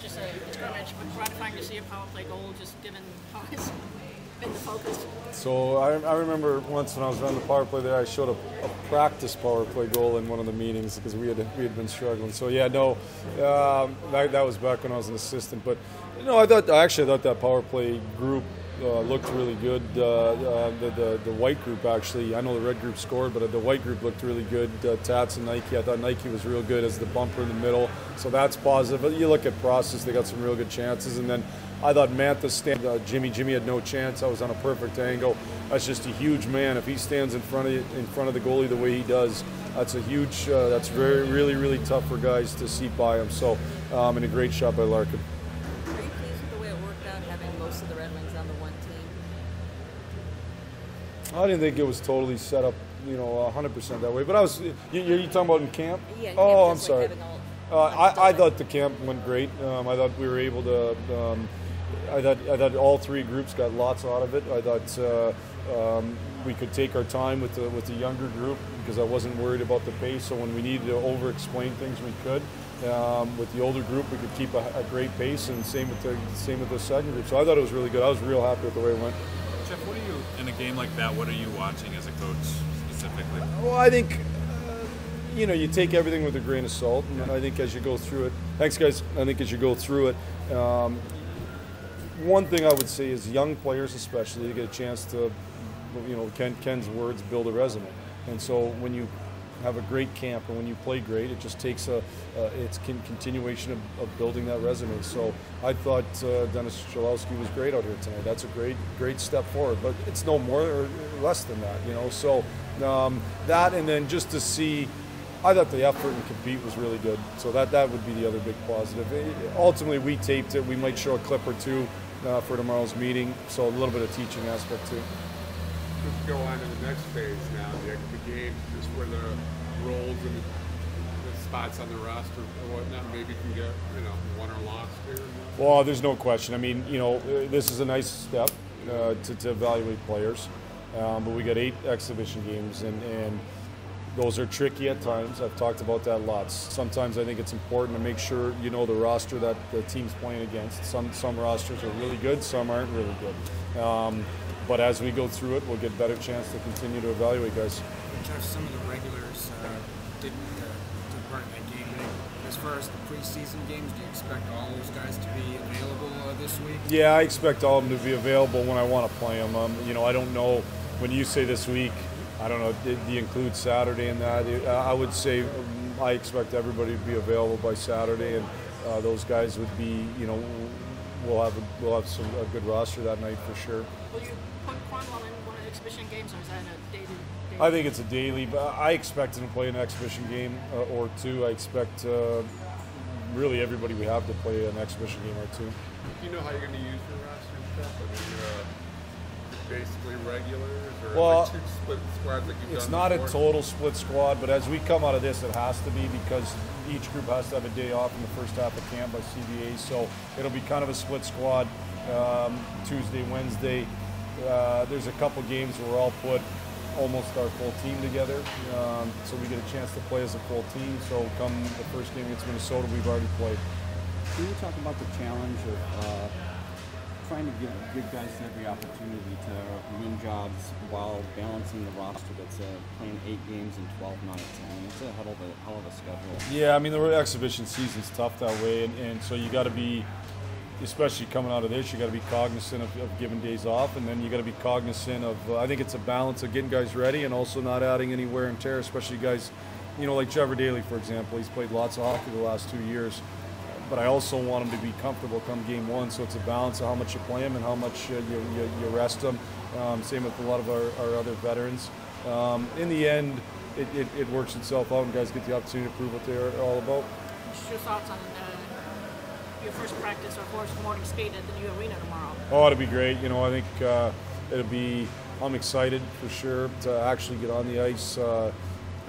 just a scrimmage, but gratifying to see a power play goal, just given how it's been the focus. So I remember once when I was running the power play there, I showed a practice power play goal in one of the meetings because we had been struggling. So yeah, no, that was back when I was an assistant. But I thought that power play group looked really good. The white group actually, I know the red group scored, but the white group looked really good. Tats and Nike, I thought Nike was real good as the bumper in the middle, so that's positive. But you look at process, they got some real good chances, and then I thought Mantha Jimmy had no chance. I was on a perfect angle. That's just a huge man. If he stands in front of the goalie the way he does, that's a huge. That's really tough for guys to see by him. So, and a great shot by Larkin. Are you pleased with the way it worked out, having most of the Red Wings on the one team? I didn't think it was totally set up, 100% that way. But I was. You talking about in camp? Yeah. Oh, I'm sorry. I thought the camp went great. I thought we were able to. I thought all three groups got lots out of it. I thought we could take our time with the younger group because I wasn't worried about the pace. So when we needed to over-explain things, we could. With the older group, we could keep a great pace, and same with the second group. So I thought it was really good. I was real happy with the way it went. Jeff, what are you in a game like that? What are you watching as a coach specifically? Well, I think. You take everything with a grain of salt, and I think as you go through it, thanks guys, I think as you go through it, one thing I would say is young players especially, get a chance to, Ken's words, build a resume. And so when you have a great camp and when you play great, it just takes it's continuation of building that resume. So I thought Dennis Cholowski was great out here tonight. That's a great step forward, but it's no more or less than that, So that, and then just to see, I thought the effort and compete was really good. So that would be the other big positive. Ultimately, we taped it. We might show a clip or two for tomorrow's meeting. So a little bit of teaching aspect too. Let's go on to the next phase now, the game, just where the roles and the spots on the roster or whatnot maybe can get, won or lost here. Well, there's no question. I mean, this is a nice step to evaluate players. But we got 8 exhibition games, and those are tricky at times. I've talked about that lots. Sometimes I think it's important to make sure you know the roster that the team's playing against. Some rosters are really good, some aren't really good. But as we go through it, we'll get a better chance to continue to evaluate guys. Jeff, some of the regulars didn't take part in that game. As far as the preseason games, do you expect all those guys to be available this week? Yeah, I expect all of them to be available when I want to play them. I don't know, when you say this week, I don't know, did you include Saturday in that? I would say I expect everybody to be available by Saturday, and those guys would be, we'll have a good roster that night for sure. Will you put Cornwall in one of the exhibition games, or is that a daily? I think it's a daily, but I expect him to play an exhibition game or two. I expect really everybody we have to play an exhibition game or two. Do you know how you're going to use your roster stuff? I mean, basically regulars, or well, like 2 split squads like you've done it's not before? a total split squad, but as we come out of this, it has to be, because each group has to have a day off in the first half of camp by CBA, so it'll be kind of a split squad. Tuesday, Wednesday, there's a couple games where we'll all put almost our full team together, so we get a chance to play as a full team. So come the first game against Minnesota, we've already played. Can you talk about the challenge of trying to give guys every opportunity to win jobs while balancing the roster that's playing 8 games in 12 nights? I mean, it's a hell of a schedule. Yeah, I mean, the exhibition season's tough that way, and so you got to be, especially coming out of this, you got to be cognizant of giving days off, and then you got to be cognizant of, I think it's a balance of getting guys ready and also not adding any wear and tear, especially guys, like Trevor Daley, for example. He's played lots of hockey the last 2 years. But I also want him to be comfortable come game 1, so it's a balance of how much you play him and how much you rest him. Same with a lot of our other veterans. In the end, it works itself out, and guys get the opportunity to prove what they're all about. What's your thoughts on your first practice or first morning skate at the new arena tomorrow? Oh, it'll be great. I think it'll be. I'm excited for sure to actually get on the ice. I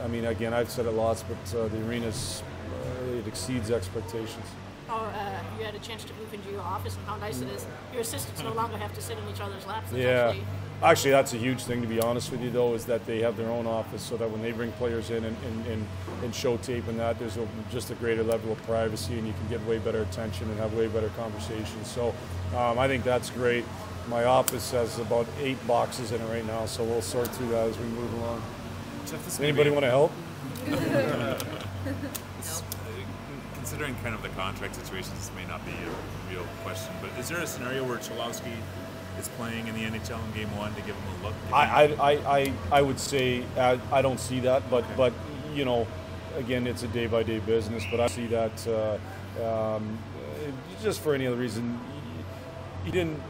mean, again, I've said it lots, but the arena's it exceeds expectations. You had a chance to move into your office, and how nice it is. Your assistants no longer have to sit in each other's laps. That's Yeah. actually Actually, that's a huge thing, to be honest with you, though, is that they have their own office so that when they bring players in and show tape and that, there's just a greater level of privacy and you can get way better attention and have way better conversations. So I think that's great. My office has about 8 boxes in it right now, so we'll sort through that as we move along. Jeff, Anybody want to help? Considering kind of the contract situation, this may not be a real question, but is there a scenario where Cholowski is playing in the NHL in Game 1 to give him a look? I would say I don't see that, but you know, again, it's a day-by-day business. But I see that just for any other reason. He didn't.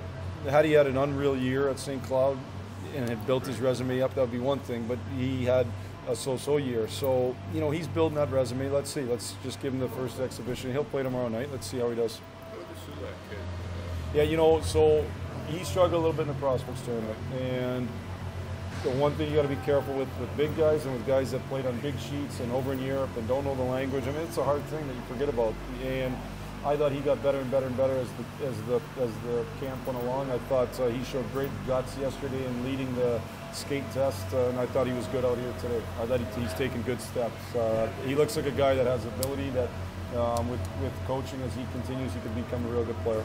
Had he had an unreal year at St. Cloud and had built his resume up, that would be one thing. But he had a so-so year. So, you know, he's building that resume. Let's see. Let's just give him the first exhibition. He'll play tomorrow night. Let's see how he does. Yeah, you know, so he struggled a little bit in the prospects tournament. And the one thing you got to be careful with big guys and with guys that played on big sheets and over in Europe and don't know the language. I mean, it's a hard thing that you forget about. And I thought he got better and better and better as the camp went along. I thought he showed great guts yesterday in leading the skate test, and I thought he was good out here today. I thought he's taken good steps. He looks like a guy that has ability that with coaching as he continues, he could become a real good player.